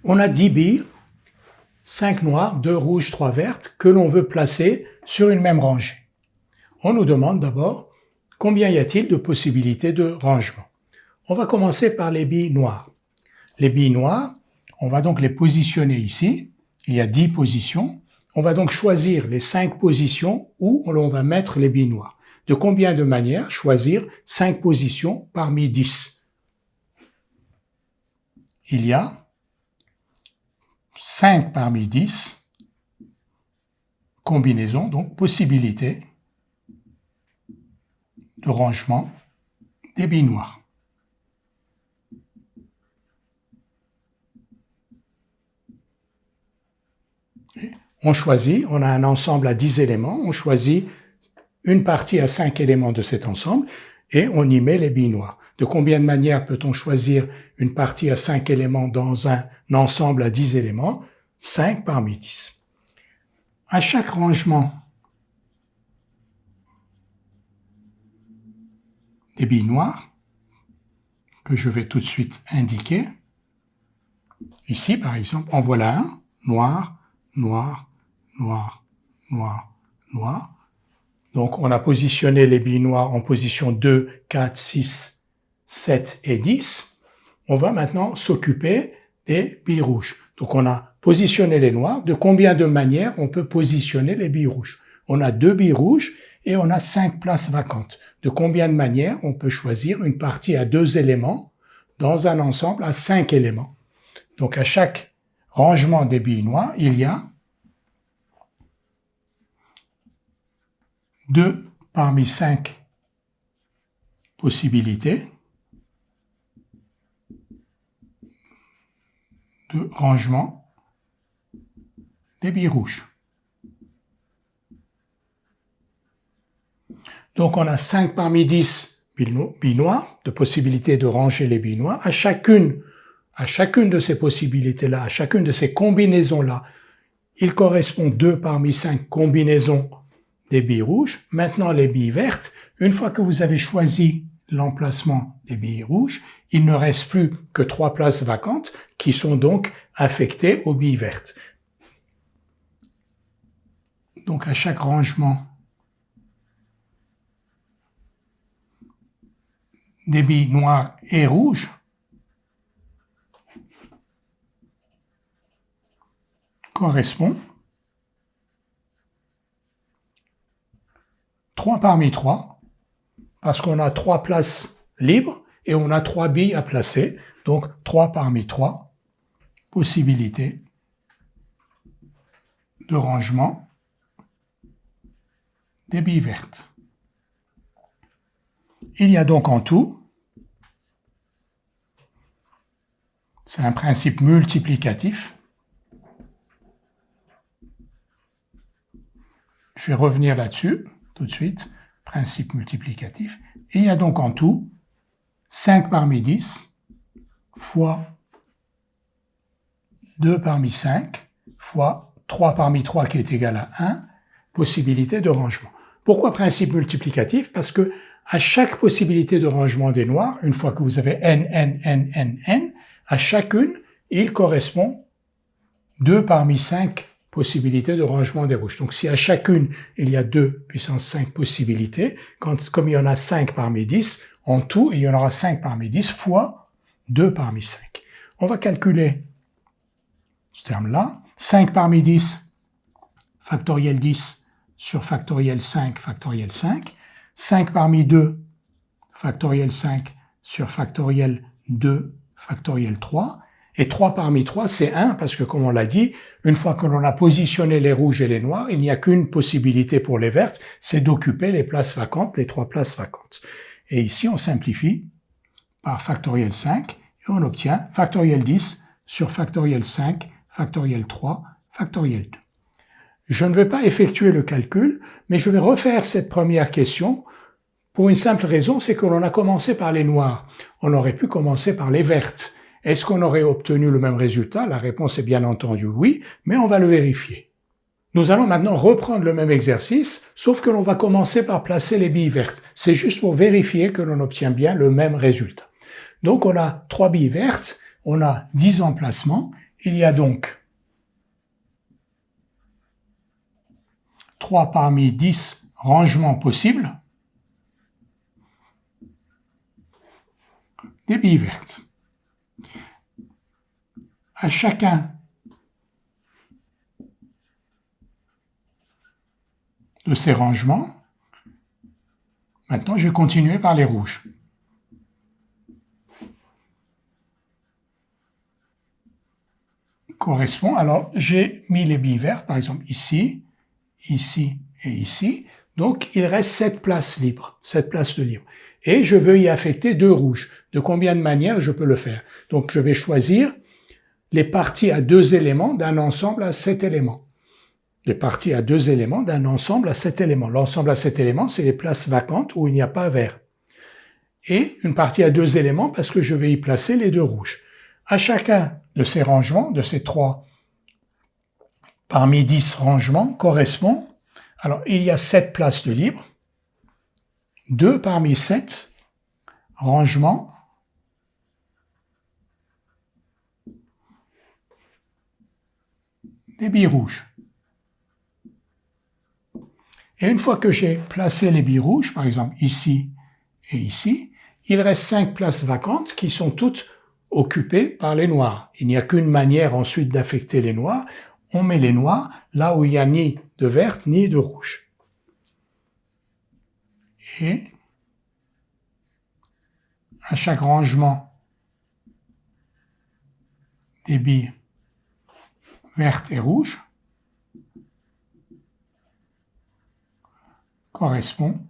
On a 10 billes, 5 noires, 2 rouges, 3 vertes, que l'on veut placer sur une même rangée. On nous demande d'abord combien y a-t-il de possibilités de rangement. On va commencer par les billes noires. Les billes noires, on va donc les positionner ici. Il y a 10 positions. On va donc choisir les 5 positions où l'on va mettre les billes noires. De combien de manières choisir 5 positions parmi 10? Il y a 5 parmi 10 combinaisons, donc possibilités de rangement des billes noires. On choisit, on a un ensemble à 10 éléments, on choisit une partie à 5 éléments de cet ensemble et on y met les billes noires. De combien de manières peut-on choisir une partie à 5 éléments dans un ensemble à 10 éléments? 5 parmi 10. À chaque rangement des billes noires, que je vais tout de suite indiquer, ici par exemple, en voilà un, noir, noir, noir, noir, noir. Donc on a positionné les billes noires en position 2, 4, 6, 7 et 10. On va maintenant s'occuper des billes rouges. Donc on a positionné les noirs. De combien de manières on peut positionner les billes rouges? On a 2 billes rouges et on a 5 places vacantes. De combien de manières on peut choisir une partie à 2 éléments dans un ensemble à 5 éléments? Donc à chaque rangement des billes noires, il y a 2 parmi 5 possibilités de rangement des billes rouges. Donc on a 5 parmi 10 billes noires, de possibilités de ranger les billes noires. À chacune de ces possibilités-là, à chacune de ces combinaisons-là, il correspond 2 parmi 5 combinaisons des billes rouges. Maintenant, les billes vertes, une fois que vous avez choisi l'emplacement des billes rouges, il ne reste plus que 3 places vacantes qui sont donc affectées aux billes vertes. Donc à chaque rangement des billes noires et rouges, correspond 3 parmi 3, parce qu'on a 3 places libres et on a 3 billes à placer, donc 3 parmi 3 possibilités de rangement des billes vertes. Il y a donc en tout, c'est un principe multiplicatif. Je vais revenir là-dessus tout de suite, principe multiplicatif. Et il y a donc en tout 5 parmi 10 fois 2 parmi 5 fois 3 parmi 3 qui est égal à 1, possibilité de rangement. Pourquoi principe multiplicatif? Parce que à chaque possibilité de rangement des noirs, une fois que vous avez n, à chacune, il correspond 2 parmi 5 possibilités de rangement des rouges. Donc si à chacune, il y a 2 puissance 5 possibilités, comme il y en a 5 parmi 10, en tout, il y en aura 5 parmi 10 fois 2 parmi 5. On va calculer ce terme-là. 5 parmi 10, factoriel 10 sur factoriel 5, factoriel 5. 5 parmi 2, factoriel 5 sur factoriel 2, factoriel 3. Et 3 parmi 3, c'est 1, parce que comme on l'a dit, une fois que l'on a positionné les rouges et les noirs, il n'y a qu'une possibilité pour les vertes, c'est d'occuper les places vacantes, les 3 places vacantes. Et ici, on simplifie par factoriel 5, et on obtient factoriel 10 sur factoriel 5, factoriel 3, factoriel 2. Je ne vais pas effectuer le calcul, mais je vais refaire cette première question pour une simple raison, c'est que l'on a commencé par les noirs. On aurait pu commencer par les vertes. Est-ce qu'on aurait obtenu le même résultat? La réponse est bien entendu oui, mais on va le vérifier. Nous allons maintenant reprendre le même exercice, sauf que l'on va commencer par placer les billes vertes. C'est juste pour vérifier que l'on obtient bien le même résultat. Donc on a 3 billes vertes, on a 10 emplacements, Il y a donc 3 parmi 10 rangements possibles des billes vertes. À chacun de ces rangements, maintenant je vais continuer par les rouges. Correspond, alors j'ai mis les billes vertes, par exemple ici, ici et ici, donc il reste 7 places libres, 7 places de libre. Et je veux y affecter 2 rouges. De combien de manières je peux le faire? Donc je vais choisir les parties à 2 éléments d'un ensemble à 7 éléments. Les parties à 2 éléments d'un ensemble à 7 éléments. L'ensemble à 7 éléments, c'est les places vacantes où il n'y a pas vert. Et une partie à 2 éléments parce que je vais y placer les 2 rouges. À chacun de ces rangements, de ces 3 parmi 10 rangements, correspond, alors il y a 7 places de libre, 2 parmi 7 rangements des billes rouges. Et une fois que j'ai placé les billes rouges, par exemple ici et ici, il reste 5 places vacantes qui sont toutes occupées par les noirs. Il n'y a qu'une manière ensuite d'affecter les noirs. On met les noirs là où il n'y a ni de vert ni de rouge. Et à chaque rangement des billes vertes et rouges correspond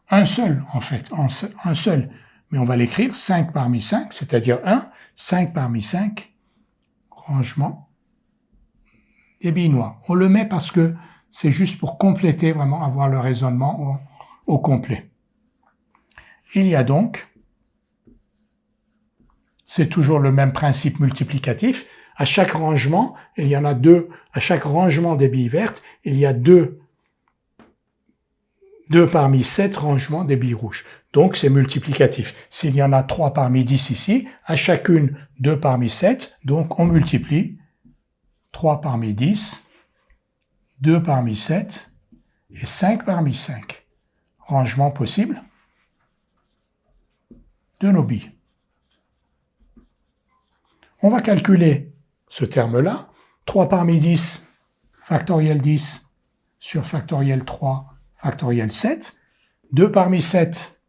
un seul, en fait, un seul. Mais on va l'écrire 5 parmi 5, c'est-à-dire 5 parmi 5 rangements des billes noires. On le met parce que c'est juste pour compléter, vraiment avoir le raisonnement au complet. Il y a donc, c'est toujours le même principe multiplicatif, à chaque rangement, il y en a 2, à chaque rangement des billes vertes, il y a 2 parmi 7 rangements des billes rouges. Donc c'est multiplicatif. S'il y en a 3 parmi 10 ici, à chacune 2 parmi 7, donc on multiplie 3 parmi 10, 2 parmi 7 et 5 parmi 5. Rangement possible de nos billes. On va calculer ce terme-là. 3 parmi 10, factoriel 10 sur factoriel 3, factoriel 7. 2 parmi 7,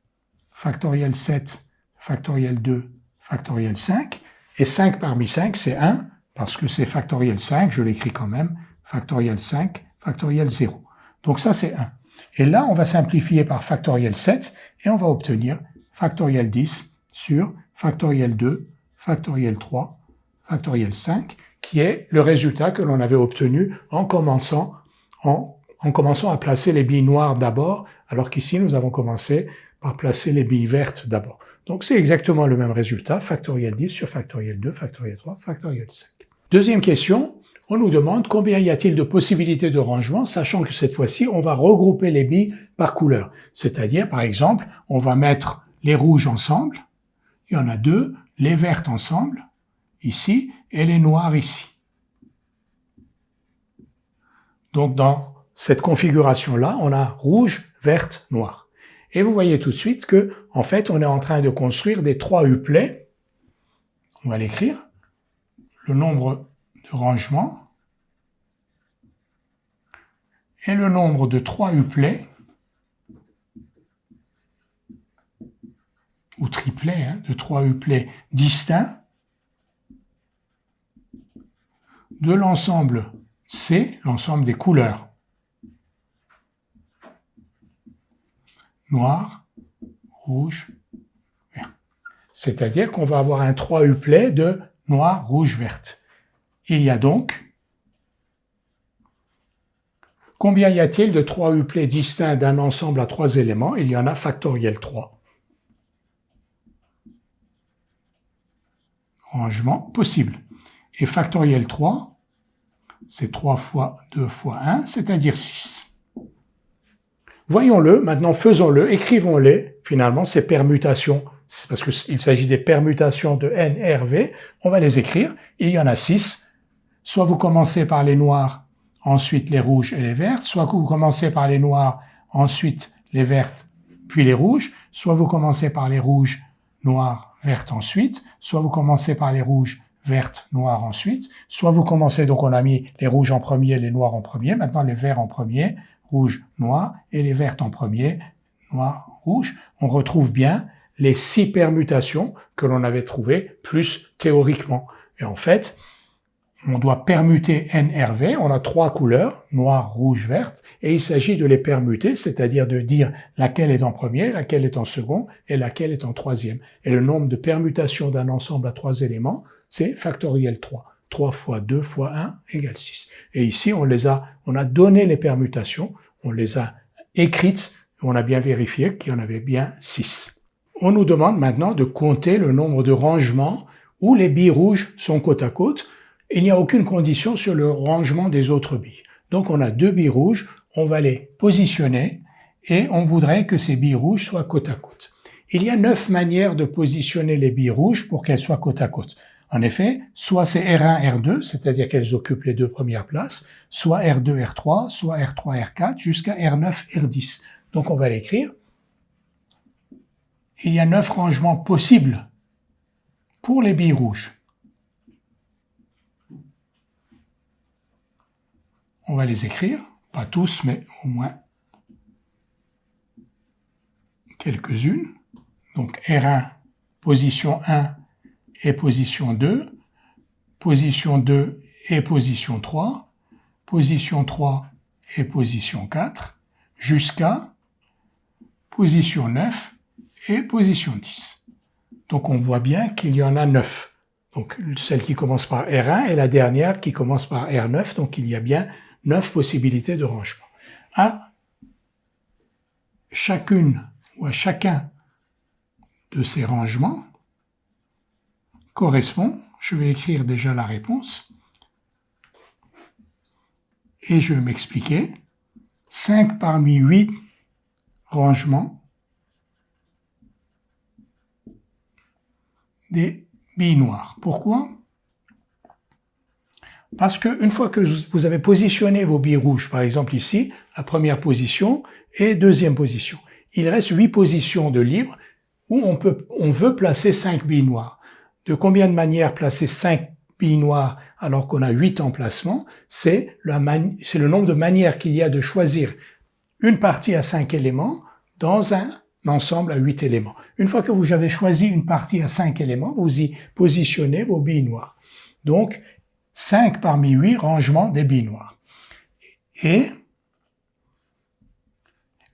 factoriel 7, factoriel 2, factoriel 5. Et 5 parmi 5, c'est 1, parce que c'est factoriel 5, je l'écris quand même, factoriel 5, factoriel 0. Donc ça, c'est 1. Et là, on va simplifier par factoriel 7, et on va obtenir factoriel 10 sur factoriel 2, factoriel 3, factoriel 5, qui est le résultat que l'on avait obtenu en commençant à placer les billes noires d'abord, alors qu'ici, nous avons commencé par placer les billes vertes d'abord. Donc, c'est exactement le même résultat, factoriel 10 sur factoriel 2, factoriel 3, factoriel 5. Deuxième question, on nous demande combien y a-t-il de possibilités de rangement, sachant que cette fois-ci, on va regrouper les billes par couleur. C'est-à-dire, par exemple, on va mettre les rouges ensemble, il y en a 2, les vertes ensemble, ici, et les noirs ici. Donc, dans cette configuration-là, on a rouge, verte, noir. Et vous voyez tout de suite que, en fait, on est en train de construire des 3 uplets. On va l'écrire. Le nombre de rangements et le nombre de 3 uplets, ou triplets, de 3 uplets distincts de l'ensemble C, l'ensemble des couleurs. Noir, rouge, vert. C'est-à-dire qu'on va avoir un 3 uplet de noir, rouge, verte. Il y a donc, combien y a-t-il de 3 uplets distincts d'un ensemble à 3 éléments? Il y en a factoriel 3. Rangement possible. Et factoriel 3, c'est 3 fois 2 fois 1, c'est-à-dire 6. Voyons-le, maintenant faisons-le, écrivons-les, finalement, ces permutations c'est parce qu'il s'agit des permutations de N, R, V, on va les écrire. Il y en a 6. Soit vous commencez par les noirs, ensuite les rouges et les vertes, soit vous commencez par les noirs, ensuite les vertes, puis les rouges, soit vous commencez par les rouges, noirs, vertes ensuite, soit vous commencez par les rouges, vertes, noires ensuite, soit vous commencez, donc on a mis les rouges en premier, les noirs en premier, maintenant les verts en premier, rouge, noir, et les vertes en premier, noir, rouge. On retrouve bien les 6 permutations que l'on avait trouvées, plus théoriquement. Et en fait, on doit permuter NRV, on a 3 couleurs, noir, rouge, verte, et il s'agit de les permuter, c'est-à-dire de dire laquelle est en premier, laquelle est en second, et laquelle est en troisième. Et le nombre de permutations d'un ensemble à 3 éléments, c'est factoriel 3. 3 fois 2 fois 1 égale 6. Et ici, on a donné les permutations, on les a écrites, on a bien vérifié qu'il y en avait bien 6. On nous demande maintenant de compter le nombre de rangements où les billes rouges sont côte à côte. Il n'y a aucune condition sur le rangement des autres billes. Donc on a 2 billes rouges, on va les positionner et on voudrait que ces billes rouges soient côte à côte. Il y a 9 manières de positionner les billes rouges pour qu'elles soient côte à côte. En effet, soit c'est R1, R2, c'est-à-dire qu'elles occupent les 2 premières places, soit R2, R3, soit R3, R4, jusqu'à R9, R10. Donc on va l'écrire. Il y a 9 rangements possibles pour les billes rouges. On va les écrire, pas tous, mais au moins quelques-unes. Donc R1, position 1 et position 2, position 2 et position 3, position 3 et position 4, jusqu'à position 9 et position 10. Donc on voit bien qu'il y en a 9. Donc celle qui commence par R1 et la dernière qui commence par R9, donc il y a bien 9 possibilités de rangement. À chacune ou à chacun de ces rangements correspond, je vais écrire déjà la réponse, et je vais m'expliquer, 5 parmi 8 rangements des billes noires. Pourquoi ? Parce qu'une fois que vous avez positionné vos billes rouges, par exemple ici, la première position et deuxième position, il reste 8 positions de libre où on veut placer 5 billes noires. De combien de manières placer 5 billes noires alors qu'on a 8 emplacements? C'est le nombre de manières qu'il y a de choisir une partie à 5 éléments dans un ensemble à 8 éléments. Une fois que vous avez choisi une partie à 5 éléments, vous y positionnez vos billes noires. Donc, 5 parmi 8 rangements des billes noires. Et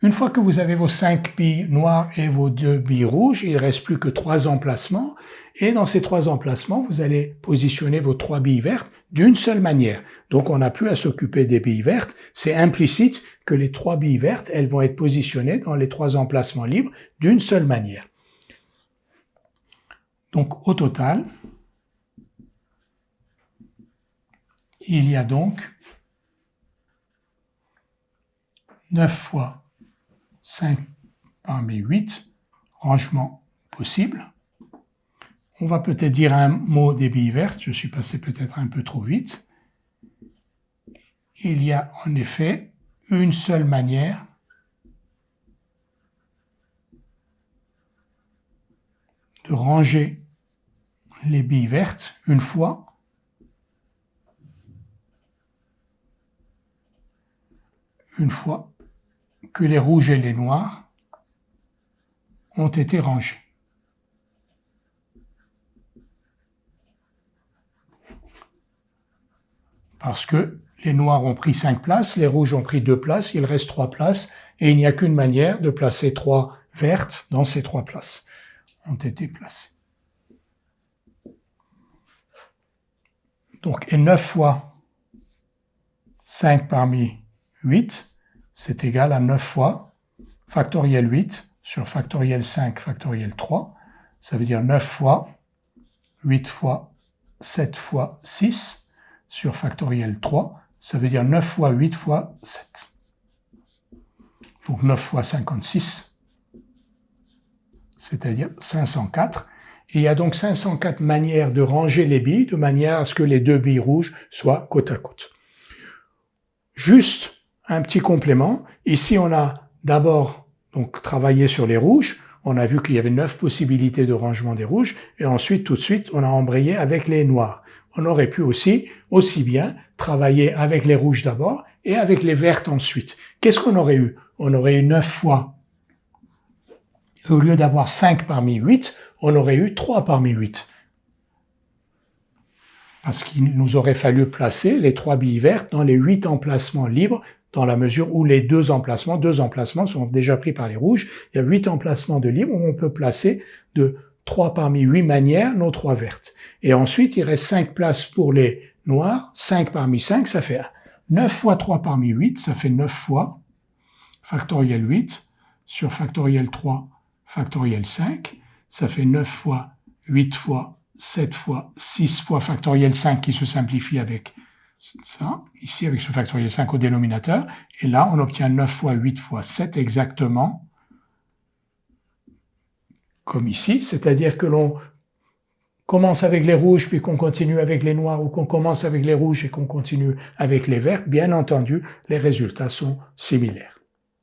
une fois que vous avez vos 5 billes noires et vos 2 billes rouges, il ne reste plus que 3 emplacements. Et dans ces 3 emplacements, vous allez positionner vos 3 billes vertes d'une seule manière. Donc on n'a plus à s'occuper des billes vertes. C'est implicite que les 3 billes vertes, elles vont être positionnées dans les 3 emplacements libres d'une seule manière. Donc au total, il y a donc 9 fois 5 parmi 8 rangements possibles. On va peut-être dire un mot des billes vertes, je suis passé peut-être un peu trop vite. Il y a en effet une seule manière de ranger les billes vertes une fois que les rouges et les noirs ont été rangés. Parce que les noirs ont pris 5 places, les rouges ont pris 2 places, il reste 3 places, et il n'y a qu'une manière de placer 3 vertes dans ces 3 places. Ont été placées. Donc, et 9 fois 5 parmi 8, c'est égal à 9 fois factoriel 8 sur factoriel 5 factoriel 3. Ça veut dire 9 fois 8 fois 7 fois 6 sur factoriel 3, ça veut dire 9 fois 8 fois 7. Donc 9 fois 56, c'est-à-dire 504. Et il y a donc 504 manières de ranger les billes de manière à ce que les deux billes rouges soient côte à côte. Juste un petit complément. Ici, on a d'abord donc travaillé sur les rouges. On a vu qu'il y avait 9 possibilités de rangement des rouges. Et ensuite, tout de suite, on a embrayé avec les noirs. On aurait pu aussi bien travailler avec les rouges d'abord et avec les vertes ensuite. Qu'est-ce qu'on aurait eu? On aurait eu 9 fois. Au lieu d'avoir 5 parmi 8, on aurait eu 3 parmi 8. Parce qu'il nous aurait fallu placer les 3 billes vertes dans les 8 emplacements libres, dans la mesure où les deux emplacements sont déjà pris par les rouges. Il y a 8 emplacements de libres où on peut placer de 3 parmi 8 manières nos 3 vertes. Et ensuite, il reste 5 places pour les noirs. 5 parmi 5, ça fait 9 fois 3 parmi 8, ça fait 9 fois factoriel 8 sur factoriel 3 factoriel 5. Ça fait 9 fois 8 fois 7 fois 6 fois factoriel 5 qui se simplifie avec ça, ici avec ce factoriel 5 au dénominateur, et là on obtient 9 fois 8 fois 7 exactement, comme ici, c'est-à-dire que l'on commence avec les rouges puis qu'on continue avec les noirs, ou qu'on commence avec les rouges et qu'on continue avec les verts, bien entendu, les résultats sont similaires.